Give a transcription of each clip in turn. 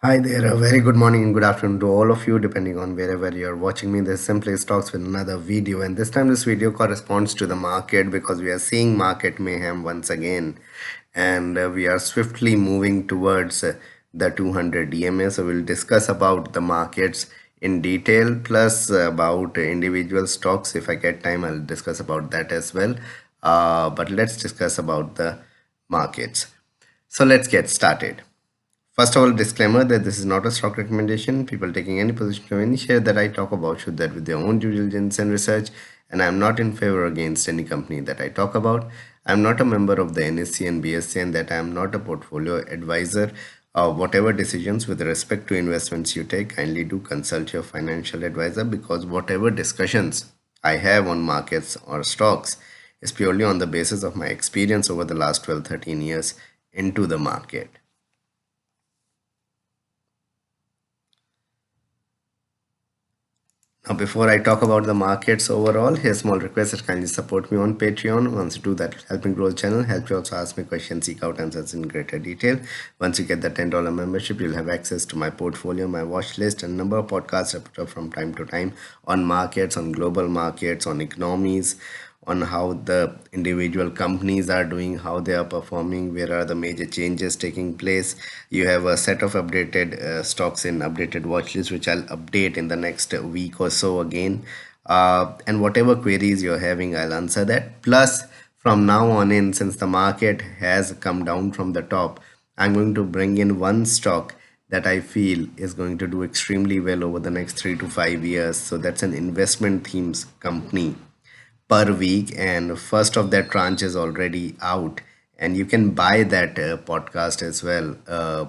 Hi there, a very good morning and good afternoon to all of you, depending on wherever you're watching me. This simply talks with another video, and this time this video corresponds to the market because we are seeing market mayhem once again, and we are swiftly moving towards the 200 EMA. So we'll discuss about the markets in detail, plus about individual stocks. If I get time, I'll discuss about that as well. But let's discuss about the markets. So let's get started. First of all, disclaimer that this is not a stock recommendation. People taking any position from any share that I talk about should that with their own due diligence and research. And I'm not in favor against any company that I talk about. I'm not a member of the NSC and BSC, and that I'm not a portfolio advisor. Whatever decisions with respect to investments you take, kindly do consult your financial advisor, because whatever discussions I have on markets or stocks is purely on the basis of my experience over the last 12, 13 years into the market. Now, before I talk about the markets overall, here's a small request that kindly support me on Patreon. Once you do that, help me grow the channel. Help you also ask me questions, seek out answers in greater detail. Once you get the $10 membership, you'll have access to my portfolio, my watch list, and number of podcasts I put up from time to time on markets, on global markets, on economies, on how the individual companies are doing, how they are performing, where are the major changes taking place. You have a set of updated stocks in updated watch list, which I'll update in the next week or so again. And whatever queries you're having, I'll answer that. Plus, from now on in, since the market has come down from the top, I'm going to bring in one stock that I feel is going to do extremely well over the next 3 to 5 years. So that's an investment themes company per week, and first of that tranche is already out, and you can buy that podcast as well, a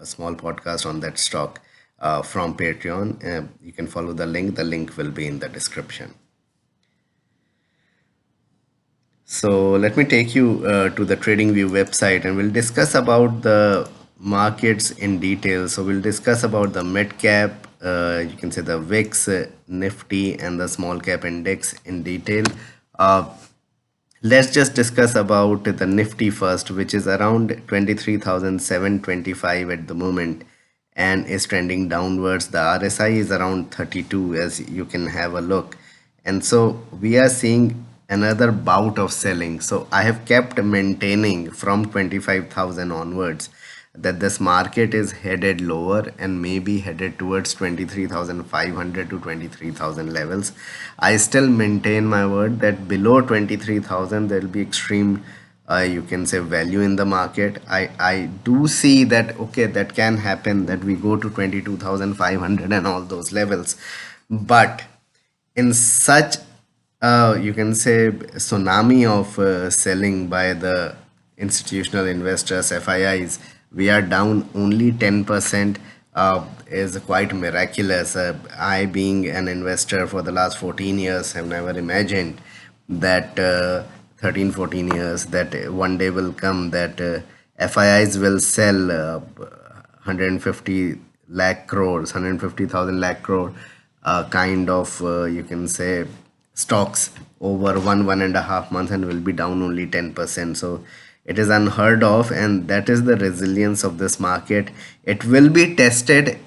small podcast on that stock from Patreon. You can follow the link will be in the description. So let me take you to the TradingView website, and we'll discuss about the markets in detail. So we'll discuss about the Midcap, you can say the VIX, Nifty, and the small cap index in detail. Uh, let's just discuss about the Nifty first, which is around 23,725 at the moment and is trending downwards. The RSI is around 32, as you can have a look. And so we are seeing another bout of selling. So I have kept maintaining from 25,000 onwards that this market is headed lower and maybe headed towards 23,500 to 23,000 levels. I still maintain my word that below 23,000 there will be extreme, you can say, value in the market. I do see that, okay, that can happen, that we go to 22,500 and all those levels. But in such, you can say, tsunami of selling by the institutional investors, FIIs, we are down only 10%, is quite miraculous. I, being an investor for the last 14 years, have never imagined that 13, 14 years, that one day will come that FIIs will sell 150 lakh crores, 150,000 lakh crore kind of, you can say, stocks over 1.5 months, and will be down only 10%. So it is unheard of, and that is the resilience of this market. It will be tested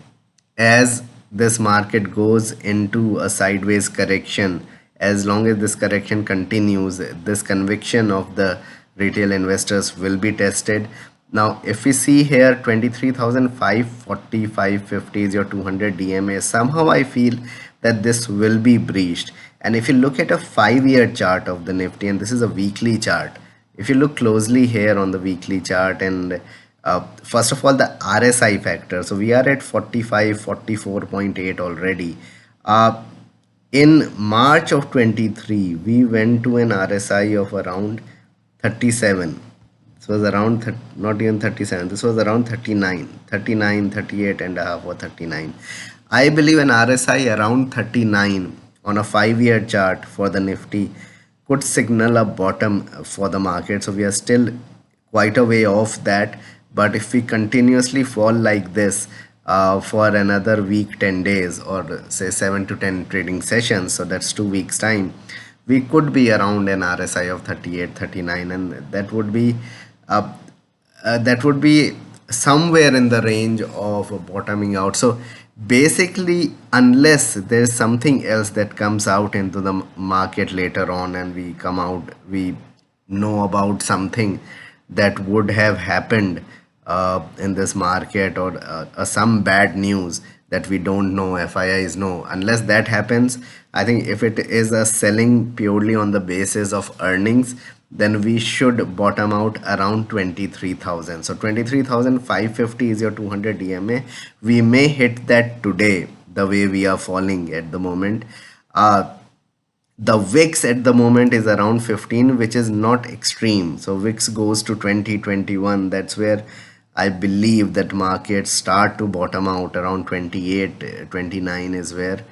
as this market goes into a sideways correction. As long as this correction continues, this conviction of the retail investors will be tested. Now, if we see here 23,540, 550 is your 200 DMA, somehow I feel that this will be breached. And if you look at a 5-year chart of the Nifty, and this is a weekly chart, if you look closely here on the weekly chart, and first of all, the RSI factor, so we are at 45, 44.8 already. In March of 23, we went to an RSI of around 37. This was around, not even 37, this was around 39, 39, 38 and a half, or 39. I believe an RSI around 39 on a 5-year chart for the Nifty could signal a bottom for the market. So we are still quite a way off that. But if we continuously fall like this for another week, 10 days, or say 7 to 10 trading sessions, so that's 2 weeks time, we could be around an RSI of 38, 39, and that would be somewhere in the range of bottoming out. So basically, unless there's something else that comes out into the market later on, and we know about something that would have happened in this market, or some bad news that we don't know, FIIs know. Unless that happens, I think if it is a selling purely on the basis of earnings, then we should bottom out around 23,000. So 23,550 is your 200 DMA. We may hit that today the way we are falling at the moment. The VIX at the moment is around 15, which is not extreme. So VIX goes to 20, 21. That's where I believe that markets start to bottom out around 28, 29 is where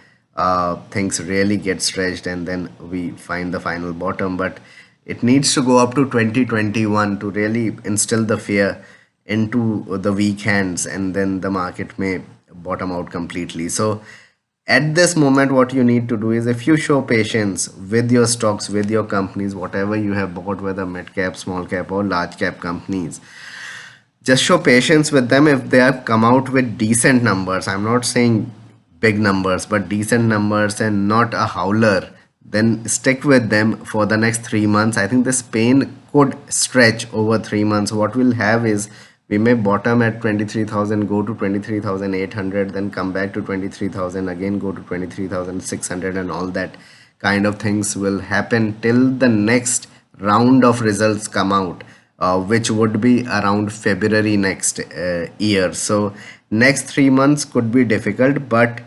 things really get stretched, and then we find the final bottom. But it needs to go up to 2021 to really instill the fear into the weak hands, and then the market may bottom out completely. So at this moment, what you need to do is, if you show patience with your stocks, with your companies, whatever you have bought, whether mid cap, small cap, or large cap companies, just show patience with them. If they have come out with decent numbers, I'm not saying big numbers, but decent numbers and not a howler, then stick with them for the next 3 months. I think this pain could stretch over 3 months. What we'll have is, we may bottom at 23,000, go to 23,800, then come back to 23,000, again go to 23,600, and all that kind of things will happen till the next round of results come out, which would be around February next year. So next 3 months could be difficult, but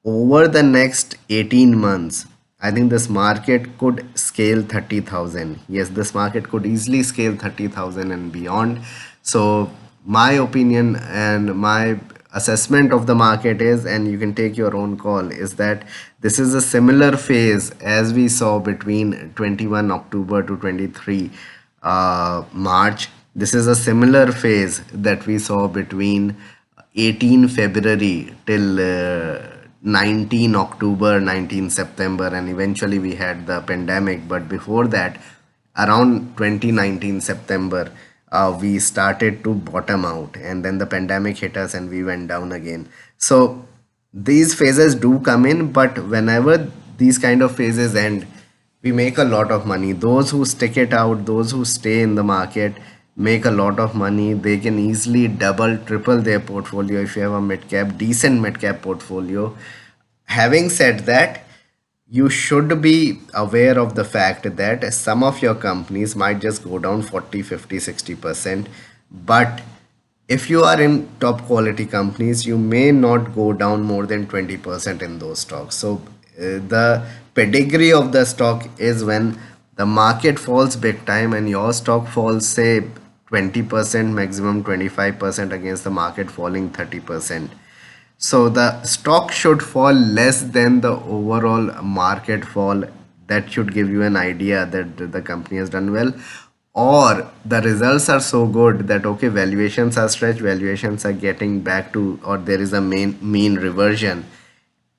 over the next 18 months, I think this market could scale 30,000. Yes, this market could easily scale 30,000 and beyond. So my opinion and my assessment of the market is, and you can take your own call, is that this is a similar phase as we saw between 21 October to 23 March. This is a similar phase that we saw between 18 February till 19 October, 19 September, and eventually we had the pandemic. But before that, around 2019 September, we started to bottom out, and then the pandemic hit us and we went down again. So these phases do come in, but whenever these kind of phases end, we make a lot of money. Those who stick it out, those who stay in the market, make a lot of money. They can easily double, triple their portfolio if you have a mid cap, decent mid cap portfolio. Having said that, you should be aware of the fact that some of your companies might just go down 40, 50, 60%. But if you are in top quality companies, you may not go down more than 20% in those stocks. So the pedigree of the stock is when the market falls big time and your stock falls, say 20%, maximum 25% against the market falling 30%. So the stock should fall less than the overall market fall. That should give you an idea that the company has done well, or the results are so good that, okay, valuations are stretched, valuations are getting back to, or there is a mean reversion,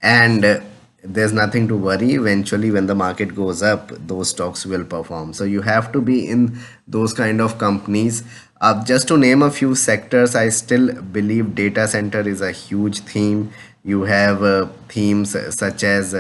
and there's nothing to worry. Eventually, when the market goes up, those stocks will perform. So you have to be in those kind of companies. Just to name a few sectors, I still believe data center is a huge theme. You have themes such as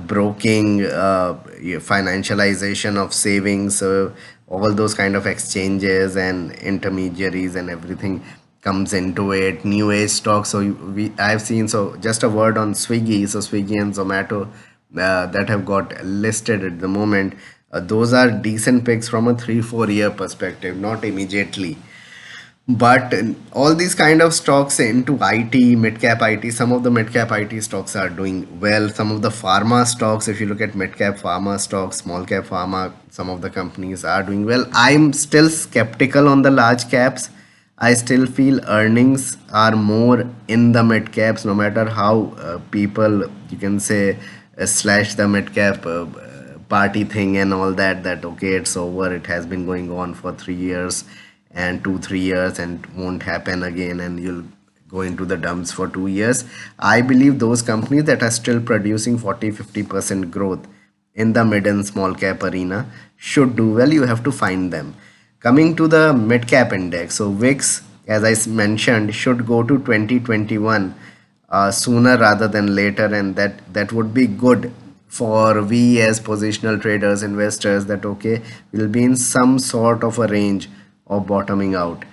broking, financialization of savings, all those kind of exchanges and intermediaries and everything comes into it. New age stocks. So I've seen, so just a word on Swiggy. So Swiggy and Zomato that have got listed at the moment, those are decent picks from a 3 4 year perspective, not immediately. But all these kind of stocks into IT, mid cap IT, some of the mid cap IT stocks are doing well. Some of the pharma stocks, if you look at mid cap pharma stocks, small cap pharma, some of the companies are doing well. I'm still skeptical on the large caps. I still feel earnings are more in the mid caps, no matter how people, you can say, slash the mid cap party thing and all that, that okay, it's over, it has been going on for 3 years and 2 3 years and won't happen again, and you'll go into the dumps for 2 years. I believe those companies that are still producing 40 50% growth in the mid and small cap arena should do well. You have to find them. Coming to the mid cap index, so VIX as mentioned, should go to 2021 sooner rather than later, and that would be good for we as positional traders, investors, that okay, we'll be in some sort of a range of bottoming out.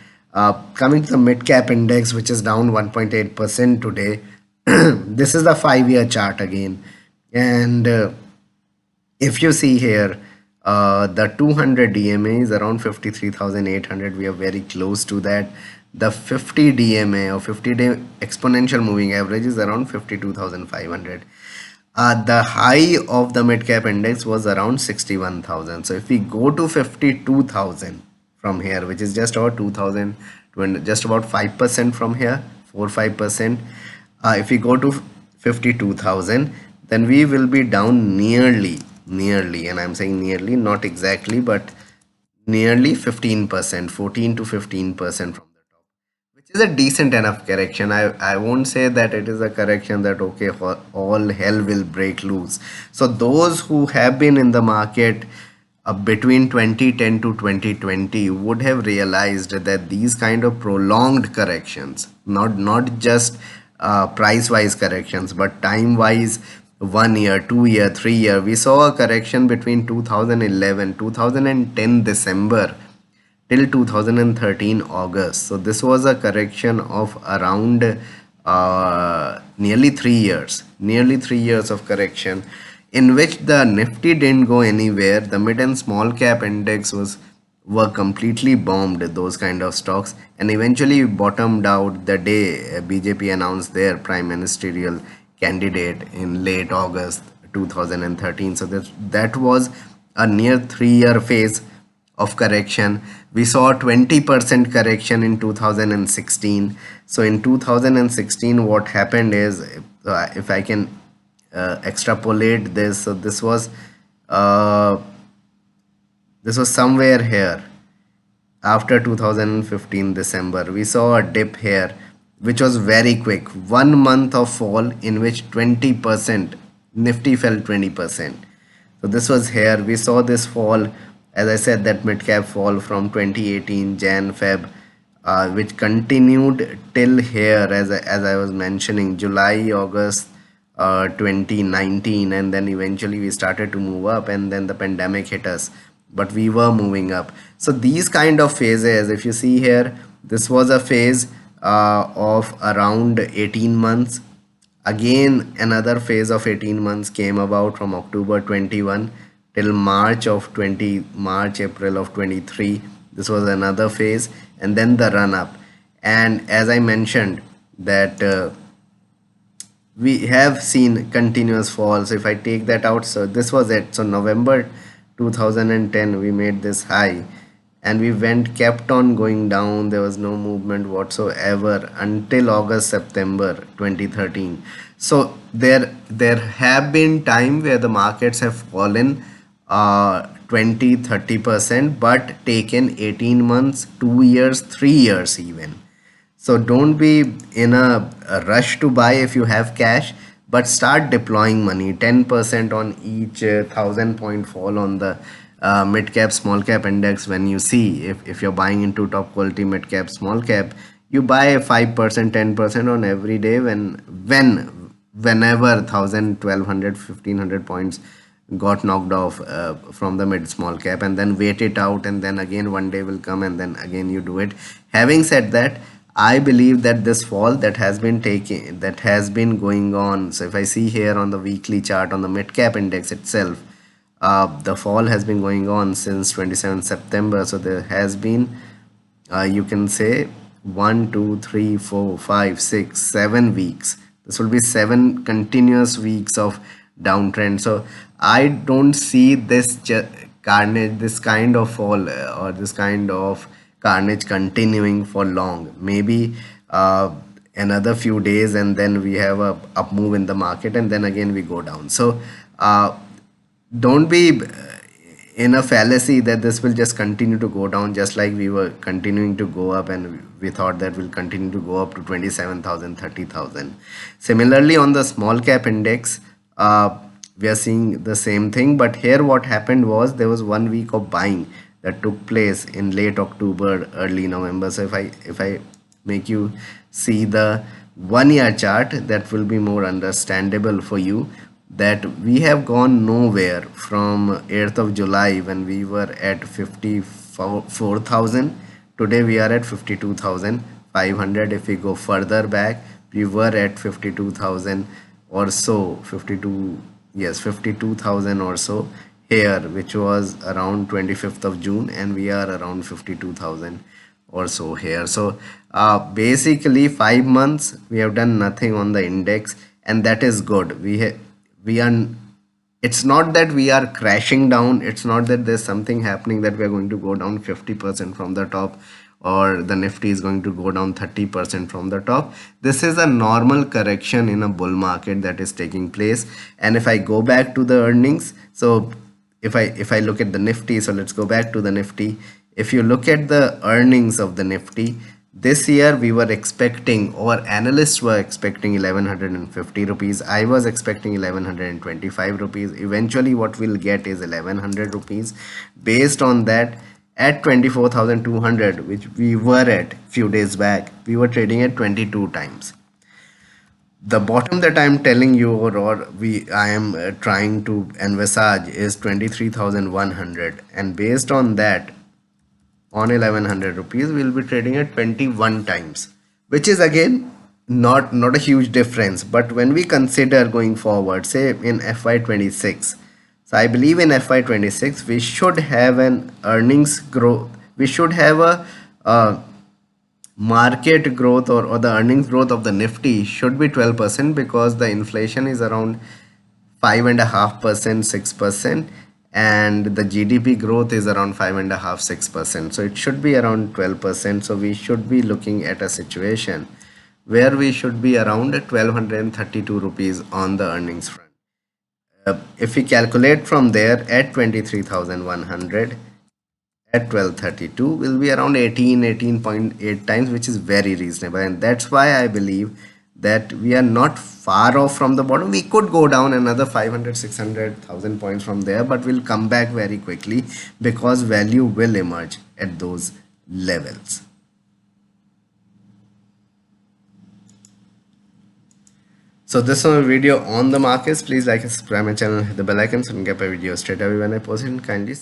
Coming to the mid cap index, which is down 1.8% today. This is the 5-year chart again, and if you see here, the 200 DMA is around 53,800. We are very close to that. The 50 DMA or 50-day exponential moving average is around 52,500. The high of the mid cap index was around 61,000. So if we go to 52,000 from here, which is just about 2,000, just about 5% from here, 4-5%. If we go to 52,000, then we will be down nearly, and I'm saying nearly, not exactly, but nearly 15%, 14 to 15% from the top, which is a decent enough correction. I won't say that it is a correction that okay, all hell will break loose. So those who have been in the market between 2010 to 2020 would have realized that these kind of prolonged corrections, not just price wise corrections, but time wise, 1 year, 2 year, 3 year, we saw a correction between 2011 2010 December till 2013 August. So this was a correction of around nearly 3 years of correction, in which the Nifty didn't go anywhere. The mid and small cap index were completely bombed, those kind of stocks, and eventually bottomed out the day BJP announced their prime ministerial candidate in late August 2013. So that was a near 3 year phase of correction. We saw 20% correction in 2016. So in 2016, what happened is, if I can extrapolate this, so uh, this was somewhere here after 2015 December. We saw a dip here, which was very quick. 1 month of fall in which 20% Nifty fell 20%. So this was here. We saw this fall, as I said, that mid cap fall from 2018 Jan Feb, which continued till here, as I was mentioning, July August 2019, and then eventually we started to move up, and then the pandemic hit us, but we were moving up. So these kind of phases, if you see here, this was a phase of around 18 months. Again, another phase of 18 months came about from October 21 till March April of 23. This was another phase, and then the run up. And as I mentioned that we have seen continuous falls. If I take that out, so this was it. So November 2010 we made this high, and we kept on going down. There was no movement whatsoever until August September 2013. So there have been time where the markets have fallen 20-30%, but taken 18 months, 2 years, 3 years even. So don't be in a rush to buy if you have cash, but start deploying money. 10% on each 1,000 point fall on the mid cap small cap index. When you see, if you're buying into top quality mid cap small cap, you buy 5%, 10% on every day, whenever 1,000, 1,200, 1,500 points got knocked off from the mid small cap, and then wait it out, and then again one day will come, and then again you do it. Having said that, I believe that this fall that has been going on. So if I see here on the weekly chart on the mid cap index itself, the fall has been going on since 27 September. So there has been, you can say, 1 2 3 4 5 6 7 weeks. This will be 7 continuous weeks of downtrend. So I don't see this carnage, this kind of fall, or this kind of carnage continuing for long. Maybe another few days, and then we have a up move in the market, and then again we go down. So don't be in a fallacy that this will just continue to go down, just like we were continuing to go up, and we thought that will continue to go up to 27,000, 30,000. Similarly, on the small cap index, we are seeing the same thing, but here what happened was there was 1 week of buying that took place in late October, early November. So if I make you see the 1 year chart. That will be more understandable for you, that we have gone nowhere from 8th of July when we were at 54,000. Today we are at 52,500. If we go further back, we were at 52,000 or so, 52, yes, 52,000 or so here, which was around 25th of June, and we are around 52,000 or so here. So basically 5 months we have done nothing on the index, and that is good. We are, it's not that we are crashing down, it's not that there's something happening that we are going to go down 50% from the top, or the Nifty is going to go down 30% from the top. This is a normal correction in a bull market that is taking place. And if I go back to the earnings, so if I look at the Nifty, so let's go back to the Nifty. If you look at the earnings of the Nifty, this year we were expecting, or analysts were expecting, 1150 rupees. I was expecting 1125 rupees. Eventually what we'll get is 1100 rupees. Based on that, at 24,200, which we were at few days back, we were trading at 22 times. The bottom that I'm telling you, or I am trying to envisage, is 23,100, and based on that, on 1100 rupees we'll be trading at 21 times, which is again not a huge difference. But when we consider going forward, say in FY26, so I believe in FY26 we should have an earnings growth, we should have a market growth, or the earnings growth of the Nifty should be 12%, because the inflation is around 5.5%, 6%, and the GDP growth is around 5.5, 6%. So it should be around 12%. So we should be looking at a situation where we should be around 1232 rupees on the earnings front. If we calculate from there, at 23,100, at 1232 will be around 18.8 times, which is very reasonable. And that's why I believe that we are not far off from the bottom. We could go down another 500, 600,000 points from there, but we'll come back very quickly, because value will emerge at those levels. So this was a video on the markets. Please like and subscribe my channel, hit the bell icon so you can get my videos straight away when I post it. Kindly